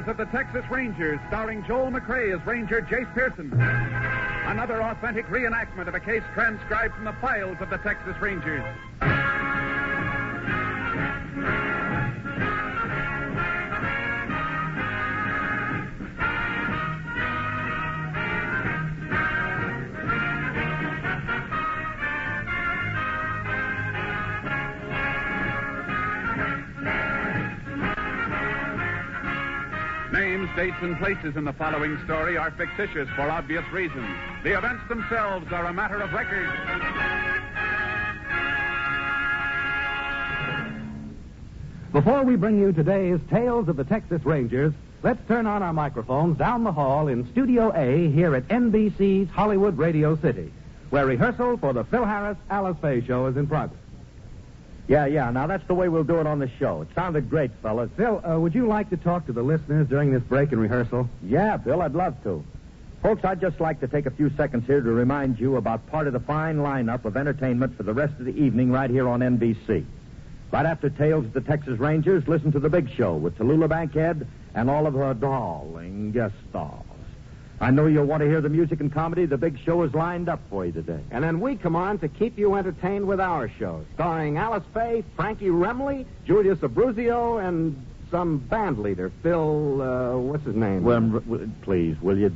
of the Texas Rangers, starring Joel McRae as Ranger Jace Pearson. Another authentic reenactment of a case transcribed from the files of the Texas Rangers. Names, dates, and places in the following story are fictitious for obvious reasons. The events themselves are a matter of record. Before we bring you today's Tales of the Texas Rangers, let's turn on our microphones down the hall in Studio A here at NBC's Hollywood Radio City, where rehearsal for the Phil Harris Alice Faye show is in progress. Yeah. Now, that's the way we'll do it on the show. It sounded great, fellas. Phil, would you like to talk to the listeners during this break in rehearsal? Yeah, Bill, I'd love to. Folks, I'd just like to take a few seconds here to remind you about part of the fine lineup of entertainment for the rest of the evening right here on NBC. Right after Tales of the Texas Rangers, listen to The Big Show with Tallulah Bankhead and all of her darling guest stars. I know you'll want to hear the music and comedy The Big Show is lined up for you today. And then we come on to keep you entertained with our show, starring Alice Faye, Frankie Remley, Julius Abruzio, and some band leader, Phil, what's his name? Well, please, will you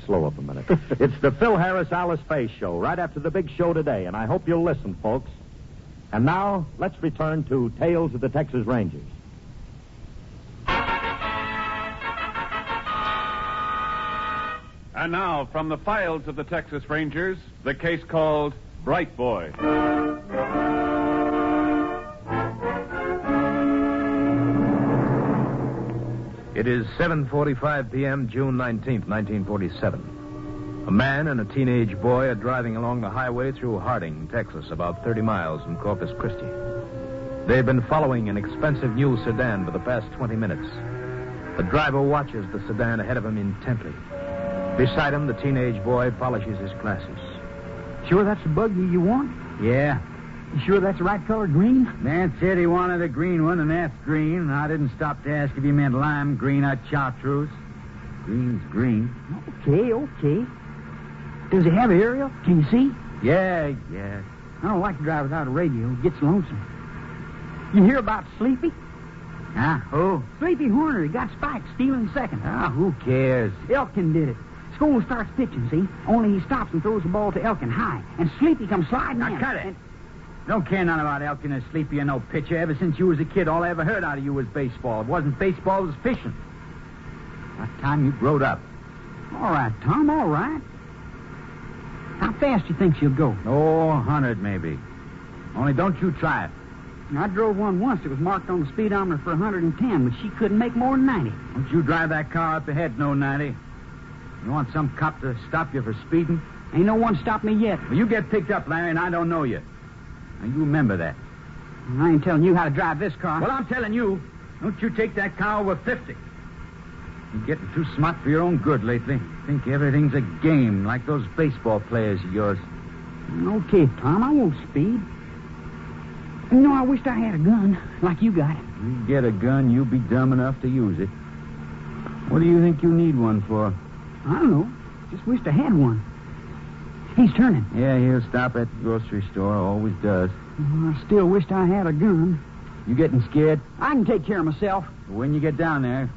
slow up a minute? It's the Phil Harris Alice Faye show, right after The Big Show today, and I hope you'll listen, folks. And now, let's return to Tales of the Texas Rangers. And now, from the files of the Texas Rangers, the case called Bright Boy. It is 7:45 p.m., June 19th, 1947. A man and a teenage boy are driving along the highway through Harding, Texas, about 30 miles from Corpus Christi. They've been following an expensive new sedan for the past 20 minutes. The driver watches the sedan ahead of him intently. Beside him, the teenage boy polishes his glasses. Sure that's the buggy you want? Yeah. You sure that's the right color green? Man said he wanted a green one, and that's green. I didn't stop to ask if he meant lime green or chartreuse. Green's green. Okay. Does it have an aerial? Can you see? Yeah. I don't like to drive without a radio. It gets lonesome. You hear about Sleepy? Huh? Who? Sleepy Horner. He got spiked stealing second. Ah, who cares? Elkin did it. School starts pitching, see? Only he stops and throws the ball to Elkin high. And Sleepy comes sliding Now, in. cut it. Don't care none about Elkin or Sleepy or no pitcher. Ever since you was a kid, all I ever heard out of you was baseball. It wasn't baseball, it was fishing. What time you growed up? All right, Tom, all right. How fast you think she'll go? Oh, 100 maybe. Only don't you try it. I drove one once. It was marked on the speedometer for 110, but she couldn't make more than 90. Don't you drive that car up ahead, no 90. You want some cop to stop you for speeding? Ain't no one stopped me yet. Well, you get picked up, Larry, and I don't know you. Now, you remember that. I ain't telling you how to drive this car. Well, I'm telling you, don't you take that car over 50. You're getting too smart for your own good lately. Think everything's a game, like those baseball players of yours. Okay, Tom, I won't speed. You know, I wished I had a gun, like you got. You get a gun, you'll be dumb enough to use it. What do you think you need one for? I don't know. Just wished I had one. He's turning. Yeah, he'll stop at the grocery store. Always does. I still wished I had a gun. You getting scared? I can take care of myself. When you get down there,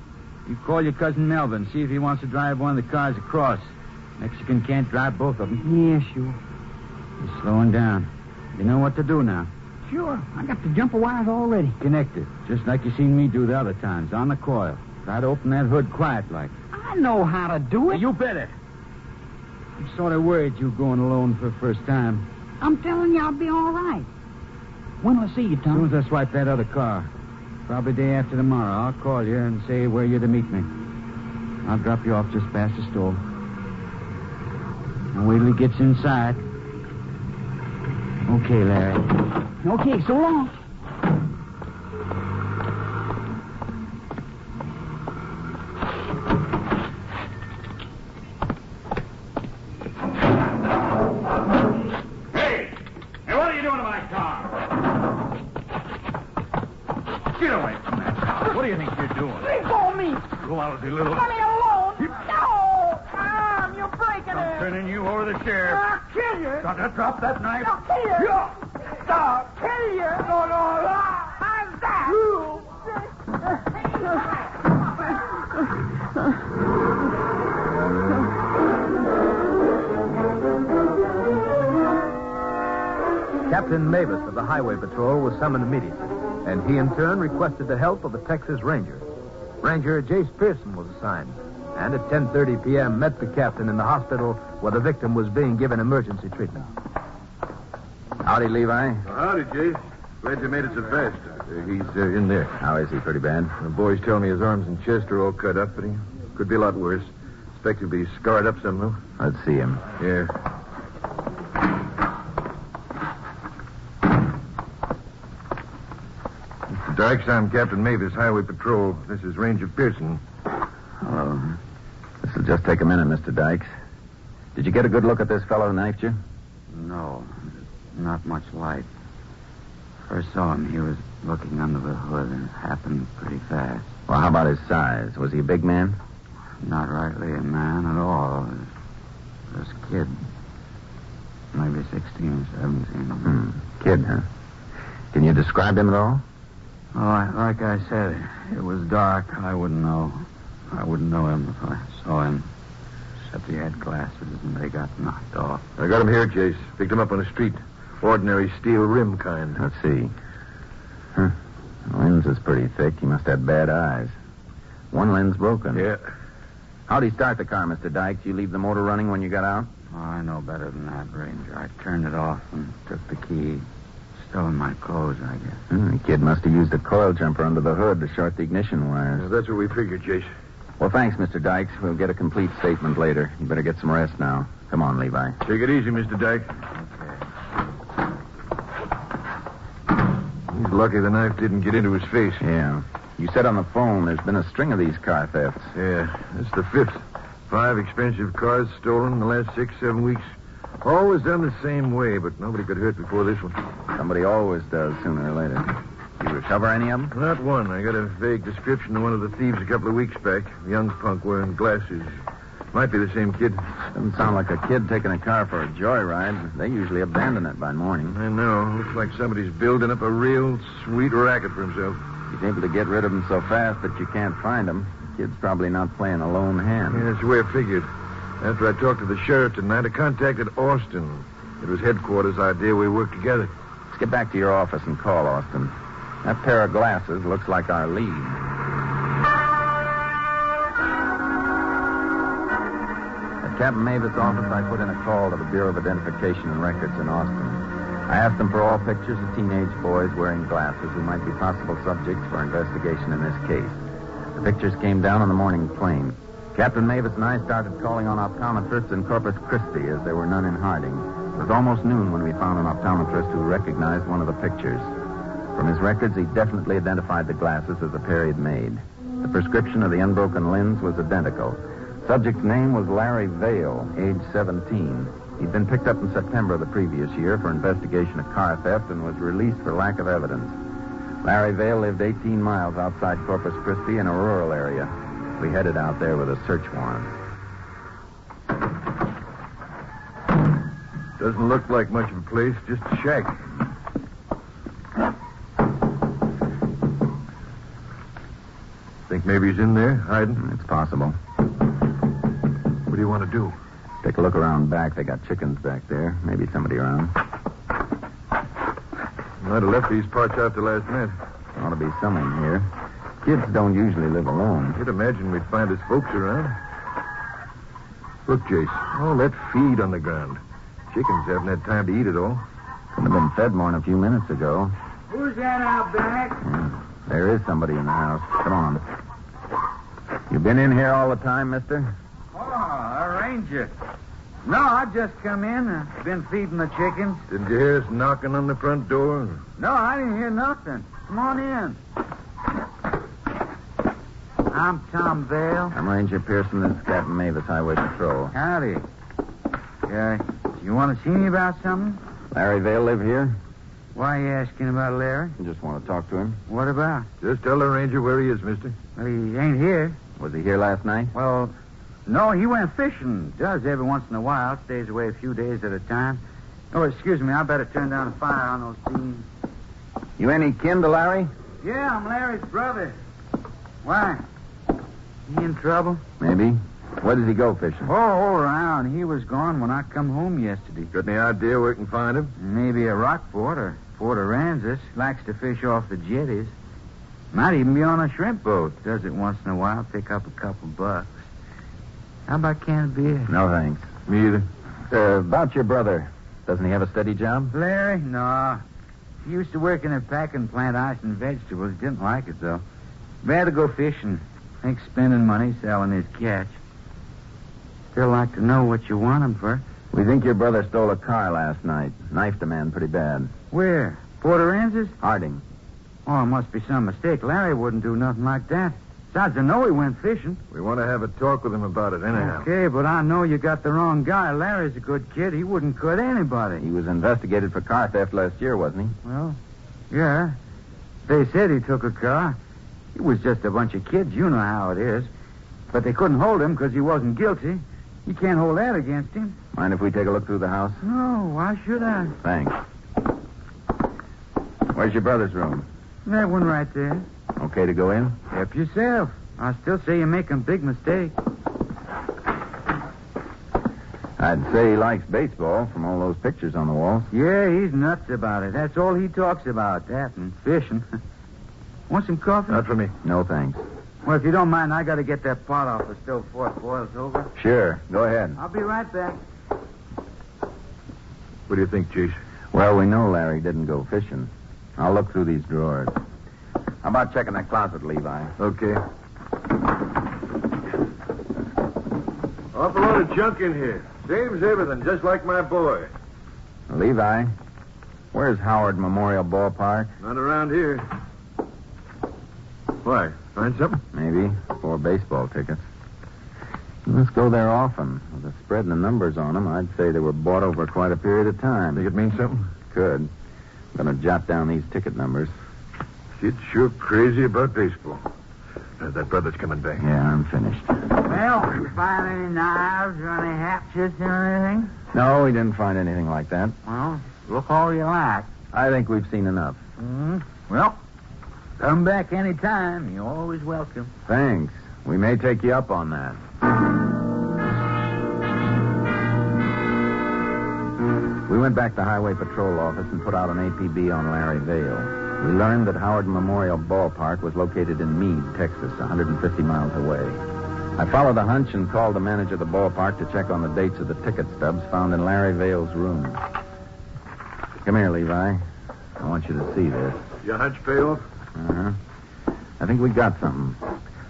you call your cousin Melvin, see if he wants to drive one of the cars across. Mexican can't drive both of them. Yeah, sure. He's slowing down. You know what to do now. Sure. I got the jumper wires already. Connected, just like you seen me do the other times, on the coil. Try to open that hood quiet like. I know how to do it. You better. I'm sort of worried you going alone for the first time. I'm telling you, I'll be all right. When'll I see you, Tom? As soon as I swipe that other car. Probably day after tomorrow. I'll call you and say where you're to meet me. I'll drop you off just past the store. Now wait till he gets inside. Okay, Larry. Okay, so long. Hey, what are you doing to my car? Get away from that car. What do you think you're doing? Let go of me. lousy little... Let me alone. No. Tom, you're breaking it. I'm turning you over to the sheriff. I'll kill you. Got to drop that knife. I'll kill you. I'll kill you. No. How's that? Captain Mavis of the Highway Patrol was summoned immediately, and he in turn requested the help of the Texas Ranger. Ranger Jace Pearson was assigned, and at 10:30 p.m. met the captain in the hospital where the victim was being given emergency treatment. Howdy, Levi. Howdy, Jace. Glad you made it so fast. He's in there. How is he? Pretty bad? The boys tell me his arms and chest are all cut up, but he could be a lot worse. Expect he'll be scarred up some, though. Let's see him. Yeah. Mr. Dykes, I'm Captain Mavis, Highway Patrol. This is Ranger Pearson. Hello. This'll just take a minute, Mr. Dykes. Did you get a good look at this fellow who knifed you? No, not much light. First saw him, he was looking under the hood, and it happened pretty fast. Well, how about his size? Was he a big man? Not rightly a man at all. This kid, maybe 16 or 17. Kid, huh? Can you describe him at all? Oh, like I said, it was dark. I wouldn't know. I wouldn't know him if I saw him. Except he had glasses and they got knocked off. I got him here, Jace. Picked him up on the street. Ordinary steel rim kind. Let's see. Huh. The lens is pretty thick. He must have bad eyes. One lens broken. Yeah. How'd he start the car, Mr. Dykes? You leave the motor running when you got out? Oh, I know better than that, Ranger. I turned it off and took the key. Still in my clothes, I guess. The kid must have used a coil jumper under the hood to short the ignition wires. Yeah, that's what we figured, Jace. Well, thanks, Mr. Dykes. We'll get a complete statement later. You better get some rest now. Come on, Levi. Take it easy, Mr. Dyke. He's lucky the knife didn't get into his face. Yeah. You said on the phone there's been a string of these car thefts. Yeah, it's the 5th. 5 expensive cars stolen in the last 6-7 weeks. Always done the same way, but nobody got hurt before this one. Somebody always does sooner or later. You recover any of them? Not one. I got a vague description of one of the thieves a couple of weeks back. A young punk wearing glasses. Might be the same kid. Doesn't sound like a kid taking a car for a joyride. They usually abandon it by morning. I know. Looks like somebody's building up a real sweet racket for himself. He's able to get rid of them so fast that you can't find them. The kid's probably not playing a lone hand. Yeah, that's the way I figured. After I talked to the sheriff tonight, I contacted Austin. It was headquarters' idea we work together. Let's get back to your office and call Austin. That pair of glasses looks like our lead. At Captain Mavis' office, I put in a call to the Bureau of Identification and Records in Austin. I asked them for all pictures of teenage boys wearing glasses who might be possible subjects for investigation in this case. The pictures came down on the morning plane. Captain Mavis and I started calling on optometrists in Corpus Christi as there were none in Harding. It was almost noon when we found an optometrist who recognized one of the pictures. From his records, he definitely identified the glasses as a pair he'd made. The prescription of the unbroken lens was identical. Subject's name was Larry Vale, age 17. He'd been picked up in September of the previous year for investigation of car theft and was released for lack of evidence. Larry Vale lived 18 miles outside Corpus Christi in a rural area. We headed out there with a search warrant. Doesn't look like much of a place, just a shack. Think maybe he's in there, hiding? It's possible. What do you want to do? Take a look around back. They got chickens back there. Maybe somebody around. Might have left these parts out the last night. Ought to be someone here. Kids don't usually live alone. You'd imagine we'd find his folks around. Look, Jace, all that feed on the ground. Chickens haven't had time to eat it all. Couldn't have been fed more than a few minutes ago. Who's that out back? There is somebody in the house. Come on. You been in here all the time, mister? Oh, a ranger. No, I just come in. I've been feeding the chickens. Didn't you hear us knocking on the front door? No, I didn't hear nothing. Come on in. I'm Tom Vale. I'm Ranger Pearson. This is Captain Mavis, Highway Patrol. Howdy. You want to see me about something? Larry Vale live here? Why are you asking about Larry? I just want to talk to him. What about? Just tell the ranger where he is, mister. Well, he ain't here. Was he here last night? Well, no, he went fishing. Does every once in a while. Stays away a few days at a time. Oh, excuse me. I better turn down the fire on those beans. You any kin to Larry? Yeah, I'm Larry's brother. Why? He in trouble? Maybe. Where does he go fishing? Oh, all around. He was gone when I come home yesterday. Got any idea where we can find him? Maybe a Rockport or Port Aransas. Likes to fish off the jetties. Might even be on a shrimp boat. Does it once in a while. Pick up a couple bucks. How about a can of beer? No, thanks. Me either. About your brother. Doesn't he have a steady job? Larry? No. He used to work in a packing plant, ice and vegetables. Didn't like it, though. Rather go fishing. Think spending money selling his catch. Still like to know what you want him for. We think your brother stole a car last night. Knifed a man pretty bad. Where? Port Aransas? Harding. Oh, it must be some mistake. Larry wouldn't do nothing like that. Besides, I know he went fishing. We want to have a talk with him about it anyhow. Okay, but I know you got the wrong guy. Larry's a good kid. He wouldn't cut anybody. He was investigated for car theft last year, wasn't he? Well, yeah. They said he took a car. He was just a bunch of kids. You know how it is. But they couldn't hold him because he wasn't guilty. You can't hold that against him. Mind if we take a look through the house? No, why should I? Thanks. Where's your brother's room? That one right there. Okay to go in? Help yourself. I still say you're making a big mistake. I'd say he likes baseball from all those pictures on the walls. Yeah, he's nuts about it. That's all he talks about, that and fishing. Want some coffee? Not for me. No, thanks. Well, if you don't mind, I got to get that pot off the stove before it boils over. Sure. Go ahead. I'll be right back. What do you think, Jace? Well, we know Larry didn't go fishing. I'll look through these drawers. How about checking that closet, Levi? Okay. Awful lot of junk in here. Same as everything, just like my boy. Levi, where's Howard Memorial Ballpark? Not around here. Why? Find something? Maybe 4 baseball tickets. Let's go there often. With the spread and the numbers on them, I'd say they were bought over quite a period of time. Think it means something? Could. I'm going to jot down these ticket numbers. Kid's sure crazy about baseball. That brother's coming back. Yeah, I'm finished. Well, you find any knives or any hatchets or anything? No, we didn't find anything like that. Well, look all you like. I think we've seen enough. Well, come back any time. You're always welcome. Thanks. We may take you up on that. We went back to Highway Patrol office and put out an APB on Larry Vale. We learned that Howard Memorial Ballpark was located in Meade, Texas, 150 miles away. I followed a hunch and called the manager of the ballpark to check on the dates of the ticket stubs found in Larry Vale's room. Come here, Levi. I want you to see this. Your hunch pay off? Uh-huh. I think we got something.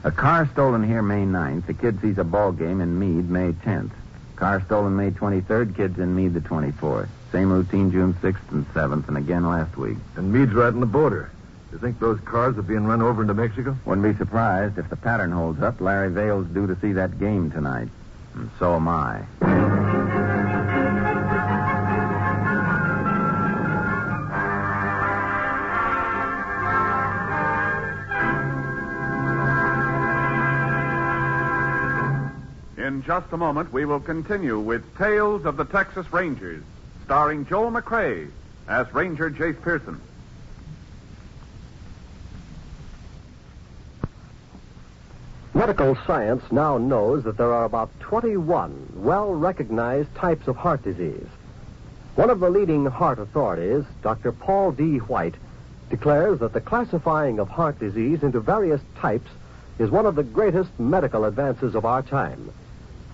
A car stolen here May 9th. The kid sees a ball game in Meade May 10th. Car stolen May 23rd. Kids in Meade the 24th. Same routine June 6th and 7th, and again last week. And Meade's right on the border. You think those cars are being run over into Mexico? Wouldn't be surprised if the pattern holds up. Larry Vale's due to see that game tonight. And so am I. In just a moment, we will continue with Tales of the Texas Rangers, starring Joel McCrea as Ranger Jace Pearson. Medical science now knows that there are about 21 well-recognized types of heart disease. One of the leading heart authorities, Dr. Paul D. White, declares that the classifying of heart disease into various types is one of the greatest medical advances of our time.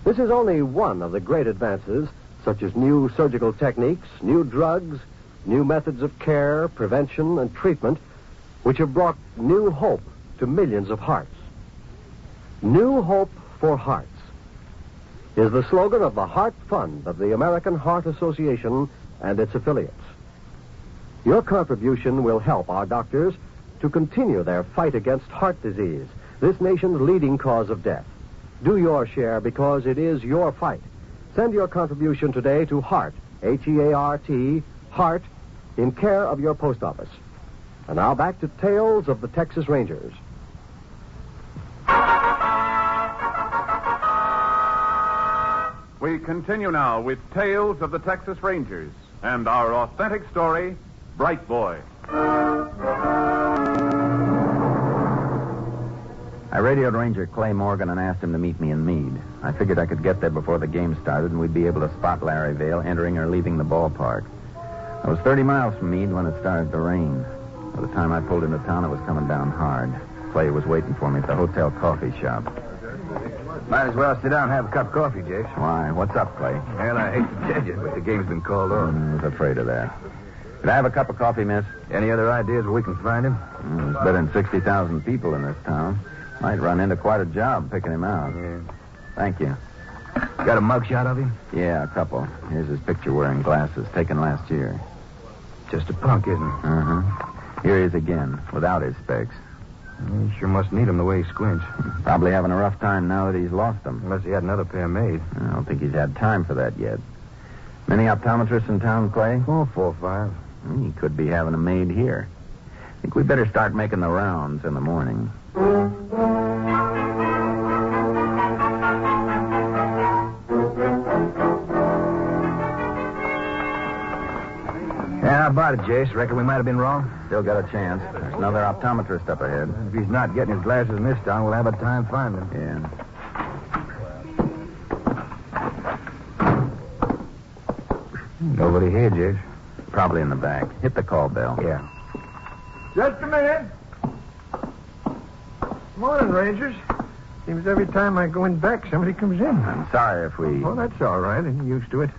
This is only one of the great advances, such as new surgical techniques, new drugs, new methods of care, prevention, and treatment, which have brought new hope to millions of hearts. New Hope for Hearts is the slogan of the Heart Fund of the American Heart Association and its affiliates. Your contribution will help our doctors to continue their fight against heart disease, this nation's leading cause of death. Do your share because it is your fight. Send your contribution today to Heart, H-E-A-R-T, Heart, in care of your post office. And now back to Tales of the Texas Rangers. We continue now with Tales of the Texas Rangers and our authentic story, Bright Boy. I radioed Ranger Clay Morgan and asked him to meet me in Meade. I figured I could get there before the game started and we'd be able to spot Larry Vale entering or leaving the ballpark. I was 30 miles from Meade when it started to rain. By the time I pulled into town, it was coming down hard. Clay was waiting for me at the hotel coffee shop. Might as well sit down and have a cup of coffee, Jakes. Why? What's up, Clay? Well, I hate to tell you, but the game's been called off. I was afraid of that. Could I have a cup of coffee, miss? Any other ideas where we can find him? There's better than 60,000 people in this town. Might run into quite a job picking him out. Yeah. Thank you. Got a mugshot of him? Yeah, a couple. Here's his picture wearing glasses, taken last year. Just a punk, isn't he? Uh-huh. Here he is again, without his specs. He sure must need them the way he squints. Probably having a rough time now that he's lost them. Unless he had another pair made. I don't think he's had time for that yet. Many optometrists in town, Clay? Oh, 4 or 5. He could be having them made here. I think we better start making the rounds in the morning. Yeah, how about it, Jace? Reckon we might have been wrong? Still got a chance. There's another optometrist up ahead. If he's not getting his glasses in this town, we'll have a time finding him. Yeah. Nobody here, Jace. Probably in the back. Hit the call bell. Yeah. Just a minute. Morning, Rangers. Seems every time I go in back, somebody comes in. I'm sorry if we... Oh, that's all right. I'm used to it.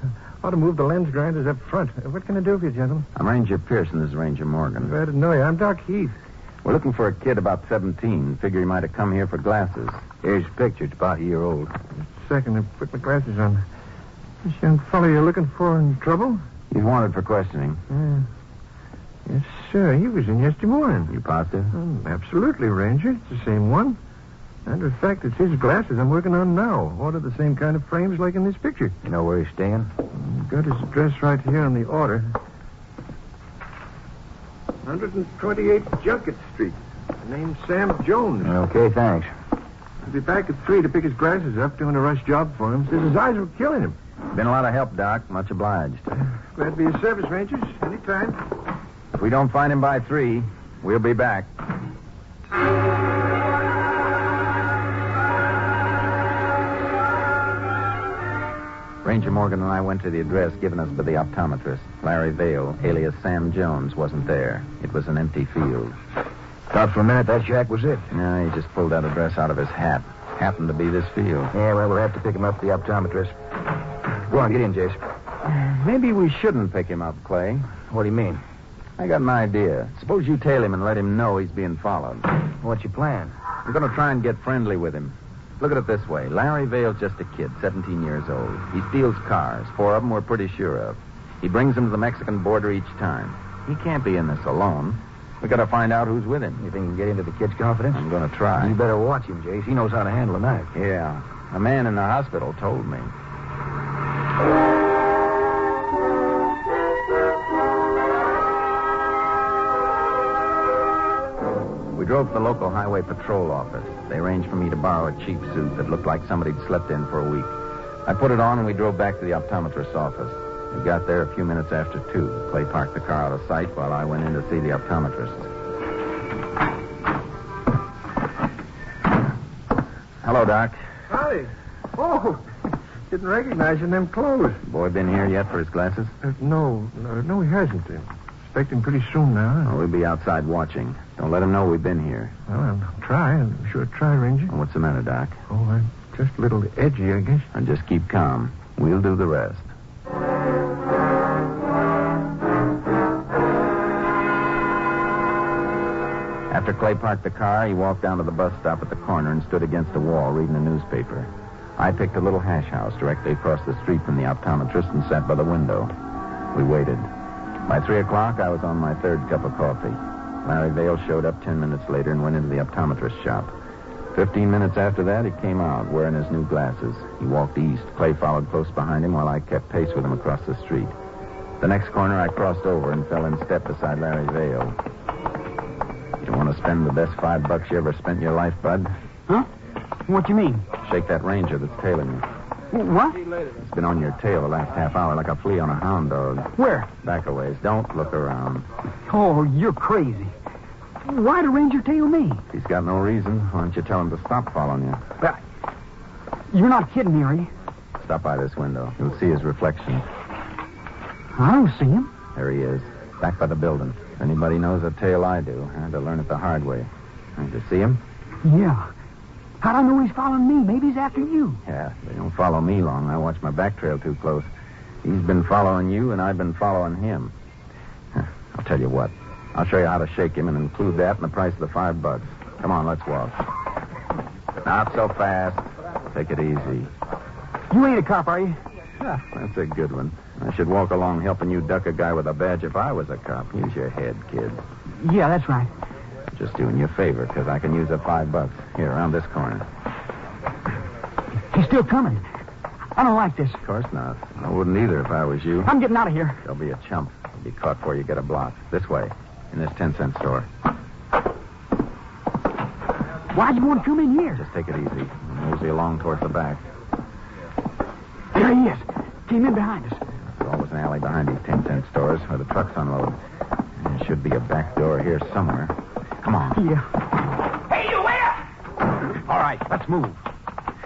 Ought to move the lens grinders up front. What can I do for you, gentlemen? I'm Ranger Pearson. This is Ranger Morgan. Glad to know you. I'm Doc Heath. We're looking for a kid about 17. Figure he might have come here for glasses. Here's a picture. It's about a year old. Just a second. I'll put my glasses on. This young fellow you're looking for in trouble? He's wanted for questioning. Yes, sir. He was in yesterday morning. You positive? Absolutely, Ranger. It's the same one. Matter of fact, it's his glasses I'm working on now. Ordered the same kind of frames like in this picture. You know where he's staying? Got his address right here on the order. 128 Junket Street. Name's Sam Jones. Okay, thanks. I'll be back at 3 to pick his glasses up, doing a rush job for him. Says his eyes were killing him. Been a lot of help, Doc. Much obliged. Glad to be of service, Rangers. Anytime. If we don't find him by 3, we'll be back. Ranger Morgan and I went to the address given us by the optometrist. Larry Vale, alias Sam Jones, wasn't there. It was an empty field. Thought for a minute that shack was it. No, he just pulled that address out of his hat. Happened to be this field. Yeah, well, we'll have to pick him up at the optometrist. Go on, get in, Jace. Maybe we shouldn't pick him up, Clay. What do you mean? I got an idea. Suppose you tail him and let him know he's being followed. What's your plan? I'm going to try and get friendly with him. Look at it this way. Larry Vale's just a kid, 17 years old. He steals cars. 4 of them we're pretty sure of. He brings them to the Mexican border each time. He can't be in this alone. We got to find out who's with him. You think you can get into the kid's confidence? I'm going to try. You better watch him, Jace. He knows how to handle a knife. Yeah. A man in the hospital told me. We drove to the local highway patrol office. They arranged for me to borrow a cheap suit that looked like somebody'd slept in for a week. I put it on and we drove back to the optometrist's office. We got there a few minutes after 2. Clay parked the car out of sight while I went in to see the optometrist. Hello, Doc. Howdy. Oh, didn't recognize you in them clothes. Boy been here yet for his glasses? No, he hasn't. Expect him pretty soon now. Oh, we'll be outside watching. Don't let him know we've been here. Well, I'll try. I'm sure try, Ranger. What's the matter, Doc? Oh, I'm just a little edgy, I guess. And just keep calm. We'll do the rest. After Clay parked the car, he walked down to the bus stop at the corner and stood against a wall reading a newspaper. I picked a little hash house directly across the street from the optometrist and sat by the window. We waited. By 3 o'clock, I was on my 3rd cup of coffee. Larry Vale showed up 10 minutes later and went into the optometrist's shop. 15 minutes after that, he came out wearing his new glasses. He walked east. Clay followed close behind him while I kept pace with him across the street. The next corner, I crossed over and fell in step beside Larry Vale. You want to spend the best $5 you ever spent in your life, bud? Huh? What do you mean? Shake that ranger that's tailing you. What? It's been on your tail the last half hour like a flea on a hound dog. Where? Back a ways. Don't look around. Oh, you're crazy. Why'd a ranger tail me? If he's got no reason, why don't you tell him to stop following you? Well, you're not kidding me, are you? Stop by this window. You'll see his reflection. I don't see him. There he is, back by the building. If anybody knows a tale I do, I had to learn it the hard way. Did you see him? Yeah. How'd I know he's following me? Maybe he's after you. Yeah, they don't follow me long. I watch my back trail too close. He's been following you, and I've been following him. I'll tell you what. I'll show you how to shake him and include that in the price of the $5. Come on, let's walk. Not so fast. Take it easy. You ain't a cop, are you? Yeah, that's a good one. I should walk along helping you duck a guy with a badge if I was a cop. Use your head, kid. Yeah, that's right. Just doing you a favor, because I can use the $5. Here, around this corner. He's still coming. I don't like this. Of course not. I wouldn't either if I was you. I'm getting out of here. There'll be a chump. You'll be caught before you get a block. This way, in this 10-cent store. Why'd you want to come in here? Just take it easy. Mosey along towards the back. There he is. Came in behind us. There's always an alley behind these 10-cent stores where the trucks unload. There should be a back door here somewhere. Come on. Yeah. Hey, you wait! All right, let's move.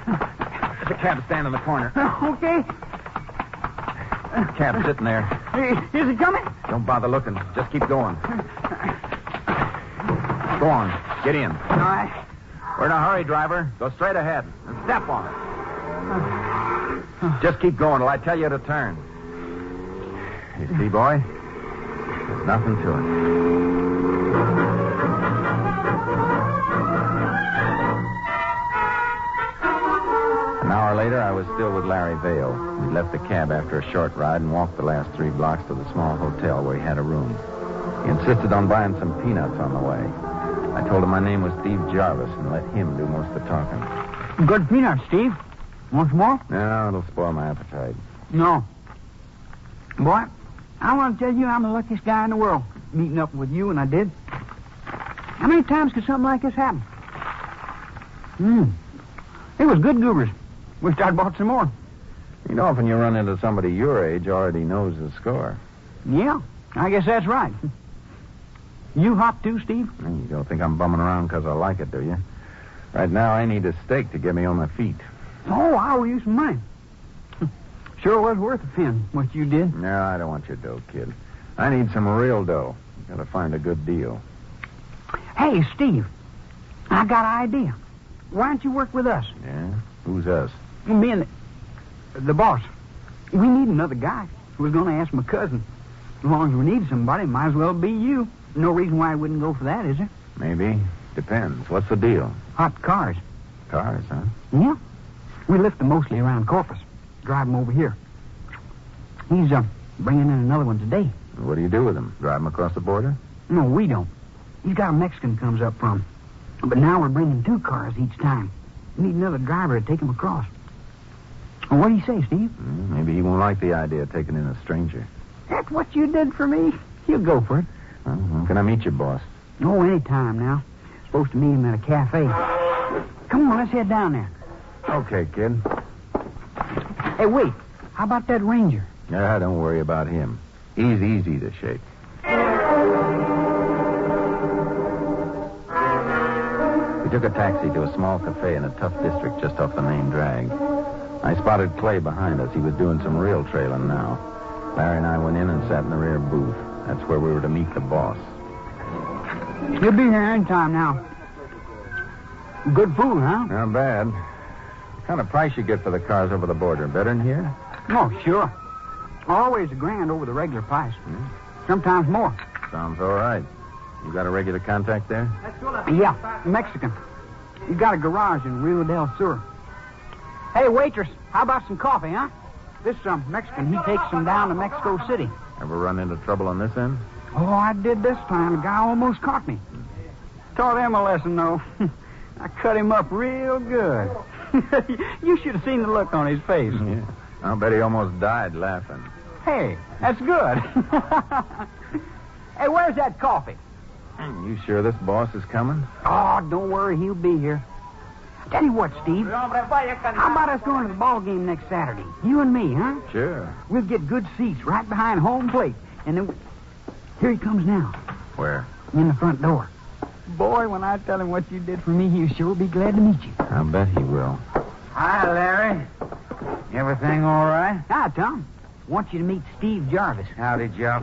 There's a cab stand in the corner. Okay. Cab's sitting there. Hey, is he coming? Don't bother looking. Just keep going. Go on. Get in. All right. We're in a hurry, driver. Go straight ahead and step on it. Just keep going till I tell you to turn. You see, boy? There's nothing to it. An hour later, I was still with Larry Vale. We left the cab after a short ride and walked the last 3 blocks to the small hotel where he had a room. He insisted on buying some peanuts on the way. I told him my name was Steve Jarvis and let him do most of the talking. Good peanuts, Steve. Want some more? No, it'll spoil my appetite. No. Boy, I want to tell you I'm the luckiest guy in the world, meeting up with you, and I did. How many times could something like this happen? It was good goobers. Wished I'd bought some more. You know, often you run into somebody your age already knows the score. Yeah, I guess that's right. You hop too, Steve? You don't think I'm bumming around because I like it, do you? Right now, I need a steak to get me on my feet. Oh, I owe you some money. Sure was worth a pin, what you did. No, I don't want your dough, kid. I need some real dough. Gotta find a good deal. Hey, Steve, I got an idea. Why don't you work with us? Yeah? Who's us? Me and the boss. We need another guy. We're going to ask my cousin. As long as we need somebody, might as well be you. No reason why I wouldn't go for that, is there? Maybe. Depends. What's the deal? Hot cars. Cars, huh? Yeah. We lift them mostly around Corpus. Drive them over here. He's bringing in another one today. What do you do with them? Drive them across the border? No, we don't. He's got a Mexican comes up from. But now we're bringing 2 cars each time. We need another driver to take him across. Well, what do you say, Steve? Maybe he won't like the idea of taking in a stranger. That's what you did for me. He'll go for it. Well, when can I meet your boss? Oh, any time now. Supposed to meet him at a cafe. Come on, let's head down there. Okay, kid. Hey, wait. How about that ranger? Yeah, don't worry about him. He's easy to shake. We took a taxi to a small cafe in a tough district just off the main drag. I spotted Clay behind us. He was doing some real trailing now. Larry and I went in and sat in the rear booth. That's where we were to meet the boss. You'll be here any time now. Good food, huh? Not bad. What kind of price you get for the cars over the border? Better than here? Oh, sure. Always $1,000 over the regular price. Sometimes more. Sounds all right. You got a regular contact there? Yeah, Mexican. He's got a garage in Rio del Sur. Hey, waitress, how about some coffee, huh? This Mexican, he takes them down to Mexico City. Ever run into trouble on this end? Oh, I did this time. The guy almost caught me. Taught him a lesson, though. I cut him up real good. You should have seen the look on his face. Yeah. I'll bet he almost died laughing. Hey, that's good. Hey, where's that coffee? You sure this boss is coming? Oh, don't worry. He'll be here. Tell you what, Steve. How about us going to the ball game next Saturday? You and me, huh? Sure. We'll get good seats right behind home plate. And then... Here he comes now. Where? In the front door. Boy, when I tell him what you did for me, he'll sure be glad to meet you. I'll bet he will. Hi, Larry. Everything all right? Hi, Tom. Want you to meet Steve Jarvis. Howdy, Joe.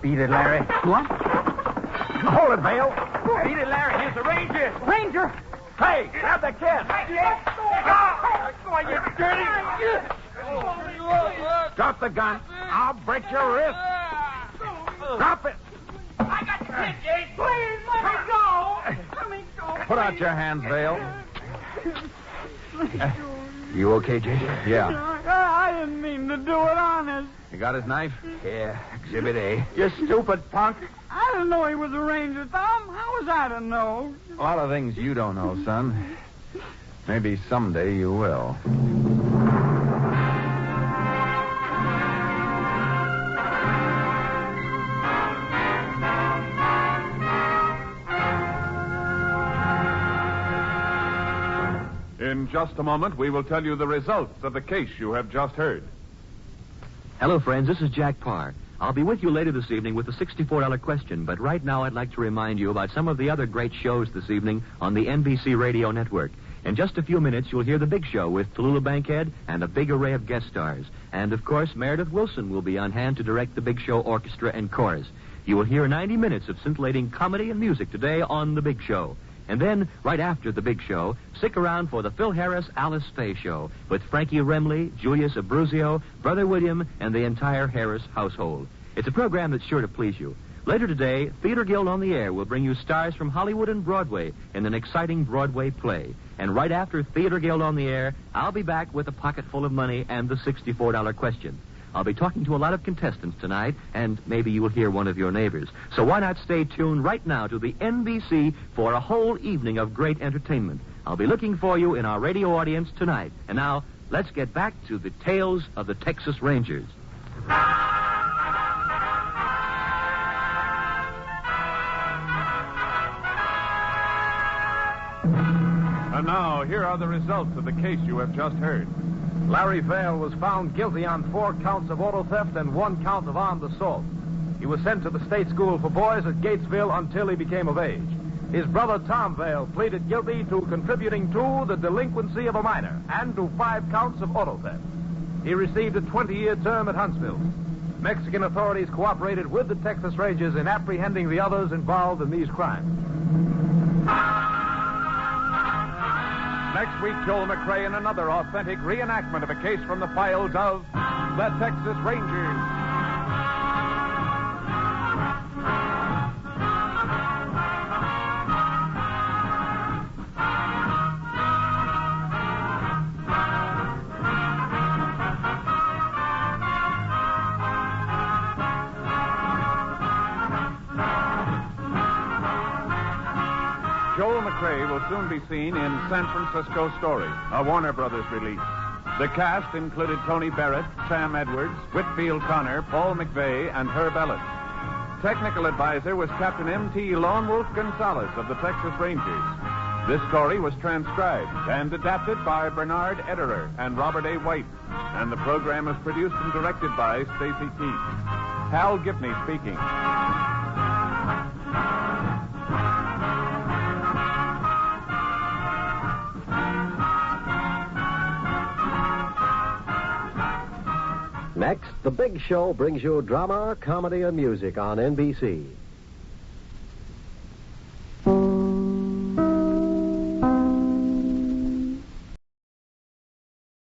Beat it, Larry. What? Hold it, Vale. Beat it, Larry. Here's the Ranger. Ranger! Hey, grab the kid. You dirty. Drop the gun. I'll break your wrist. Drop it. I got the kid, Jake. Please, let me go. Let me go. Put out your hands, Vale. You okay, Jake? Yeah. I didn't mean to do it, honest. You got his knife? Yeah, Exhibit A. You stupid punk. I didn't know he was a ranger, Tom. How was I to know? A lot of things you don't know, son. Maybe someday you will. In just a moment, we will tell you the results of the case you have just heard. Hello, friends. This is Jack Parr. I'll be with you later this evening with the $64 question, but right now I'd like to remind you about some of the other great shows this evening on the NBC Radio Network. In just a few minutes, you'll hear The Big Show with Tallulah Bankhead and a big array of guest stars. And, of course, Meredith Wilson will be on hand to direct The Big Show Orchestra and Chorus. You will hear 90 minutes of scintillating comedy and music today on The Big Show. And then, right after The Big Show, stick around for the Phil Harris Alice Faye Show with Frankie Remley, Julius Abruzio, Brother William, and the entire Harris household. It's a program that's sure to please you. Later today, Theater Guild on the Air will bring you stars from Hollywood and Broadway in an exciting Broadway play. And right after Theater Guild on the Air, I'll be back with a pocket full of money and the $64 question. I'll be talking to a lot of contestants tonight, and maybe you will hear one of your neighbors. So why not stay tuned right now to the NBC for a whole evening of great entertainment. I'll be looking for you in our radio audience tonight. And now, let's get back to the tales of the Texas Rangers. And now, here are the results of the case you have just heard. Larry Vale was found guilty on 4 counts of auto theft and 1 count of armed assault. He was sent to the state school for boys at Gatesville until he became of age. His brother Tom Vale pleaded guilty to contributing to the delinquency of a minor and to 5 counts of auto theft. He received a 20-year term at Huntsville. Mexican authorities cooperated with the Texas Rangers in apprehending the others involved in these crimes. Next week, Joel McRae in another authentic reenactment of a case from the files of the Texas Rangers. Joel McRae will soon be seen in San Francisco Story, a Warner Brothers release. The cast included Tony Barrett, Sam Edwards, Whitfield Connor, Paul McVeigh, and Herb Ellis. Technical advisor was Captain M.T. Lone Wolf Gonzalez of the Texas Rangers. This story was transcribed and adapted by Bernard Ederer and Robert A. White, and the program was produced and directed by Stacy Keith. Hal Gibney speaking. Next, The Big Show brings you drama, comedy, and music on NBC.